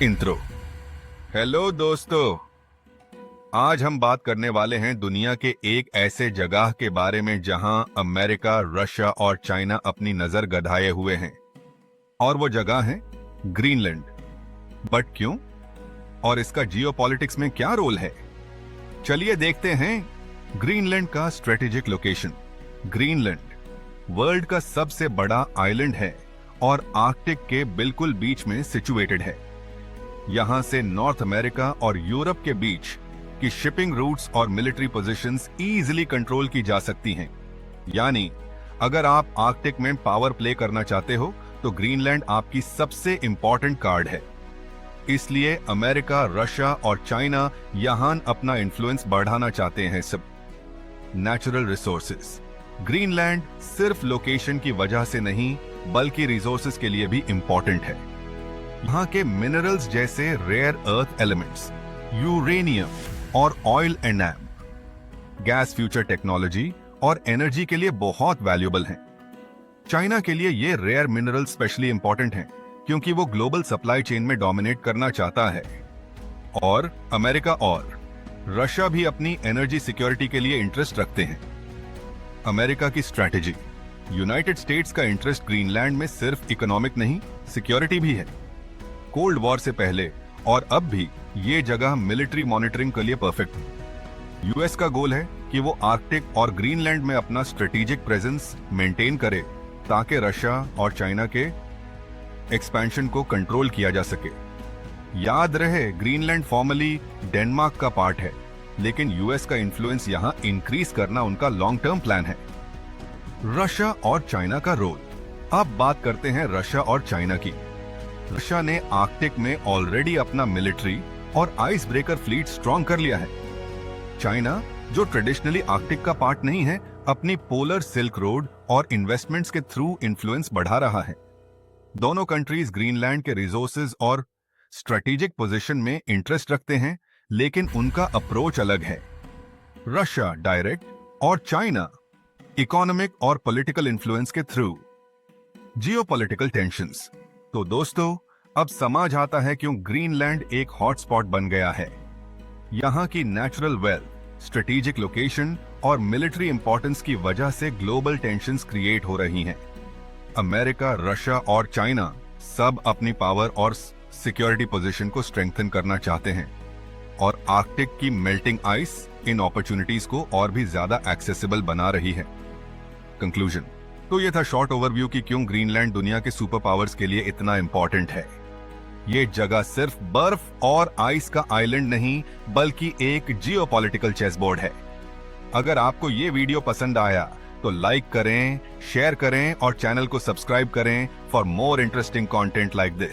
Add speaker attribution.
Speaker 1: Intro. Hello दोस्तों, आज हम बात करने वाले हैं दुनिया के एक ऐसे जगह के बारे में जहां अमेरिका, रशिया और चाइना अपनी नजर गधाए हुए हैं। और वो जगह है ग्रीनलैंड। बट क्यों, और इसका जियोपॉलिटिक्स में क्या रोल है? चलिए देखते हैं। ग्रीनलैंड का स्ट्रेटेजिक लोकेशन। ग्रीनलैंड वर्ल्ड का सबसे बड़ा आइलैंड है और आर्कटिक के बिल्कुल बीच में सिचुएटेड है। यहां से नॉर्थ अमेरिका और यूरोप के बीच की शिपिंग रूट्स और मिलिट्री पोजीशंस इजीली कंट्रोल की जा सकती हैं। यानी अगर आप आर्कटिक में पावर प्ले करना चाहते हो तो ग्रीनलैंड आपकी सबसे इंपॉर्टेंट कार्ड है। इसलिए अमेरिका, रशिया और चाइना यहां अपना इन्फ्लुएंस बढ़ाना चाहते हैं। सब नेचुरल रिसोर्सेज। ग्रीनलैंड सिर्फ लोकेशन की वजह से नहीं बल्कि रिसोर्सेज के लिए भी इंपॉर्टेंट है। यहाँ के मिनरल्स जैसे रेयर अर्थ एलिमेंट्स, यूरेनियम और ऑयल एंड एम, गैस फ्यूचर टेक्नोलॉजी और एनर्जी के लिए बहुत वैल्यूएबल हैं। चाइना के लिए ये रेयर मिनरल स्पेशली इंपॉर्टेंट हैं क्योंकि वो ग्लोबल सप्लाई चेन में डोमिनेट करना चाहता है। और अमेरिका और रशिया भी अपनी एनर्जी सिक्योरिटी के लिए इंटरेस्ट रखते हैं। अमेरिका की स्ट्रैटेजी। यूनाइटेड स्टेट्स का इंटरेस्ट ग्रीनलैंड में सिर्फ इकोनॉमिक नहीं, सिक्योरिटी भी है। कोल्ड वॉर से पहले और अब भी ये जगह मिलिट्री मॉनिटरिंग के लिए परफेक्ट है। यूएस का गोल है कि वो आर्कटिक और ग्रीनलैंड में अपना स्ट्रेटेजिक प्रेजेंस मेंटेन करे ताकि रशिया और चाइना के एक्सपेंशन को कंट्रोल किया जा सके। याद रहे, ग्रीनलैंड फॉर्मली डेनमार्क का पार्ट है, लेकिन यूएस का इन्फ्लुएंस यहां इंक्रीज करना उनका लॉन्ग टर्म प्लान है। रशिया और चाइना का रोल। अब बात करते हैं रशिया और चाइना की। रशिया ने आर्कटिक में ऑलरेडी अपना मिलिट्री और आइस ब्रेकर फ्लीट स्ट्रॉन्ग कर लिया है। चाइना, जो ट्रेडिशनली आर्कटिक का पार्ट नहीं है, अपनी पोलर सिल्क रोड और इन्वेस्टमेंट्स के थ्रू इन्फ्लुएंस बढ़ा रहा है। दोनों कंट्रीज ग्रीनलैंड के रिसोर्सेज और स्ट्रेटेजिक पोजीशन में इंटरेस्ट रखते हैं, लेकिन उनका अप्रोच अलग है। रशिया डायरेक्ट और चाइना इकोनॉमिक और पॉलिटिकल इन्फ्लुएंस के थ्रू। Geopolitical tensions. तो दोस्तों, अब समझ आता है क्यों ग्रीनलैंड एक हॉटस्पॉट बन गया है। यहां की नेचुरल वेल्थ, स्ट्रेटेजिक लोकेशन और मिलिट्री इंपॉर्टेंस की वजह से ग्लोबल टेंशंस क्रिएट हो रही हैं। अमेरिका, रशिया और चाइना सब अपनी पावर और सिक्योरिटी पोजीशन को स्ट्रेंथन करना चाहते हैं, और आर्कटिक की मेल्टिंग आइस इन अपॉर्चुनिटीज को और भी ज्यादा एक्सेसिबल बना रही है। कंक्लूजन। तो ये था शॉर्ट ओवरव्यू कि क्यों ग्रीनलैंड दुनिया के सुपर पावर्स के लिए इतना इंपॉर्टेंट है। ये जगह सिर्फ बर्फ और आइस का आइलैंड नहीं बल्कि एक जियोपॉलिटिकल चेसबोर्ड है। अगर आपको ये वीडियो पसंद आया तो लाइक करें, शेयर करें और चैनल को सब्सक्राइब करें for more interesting content like this.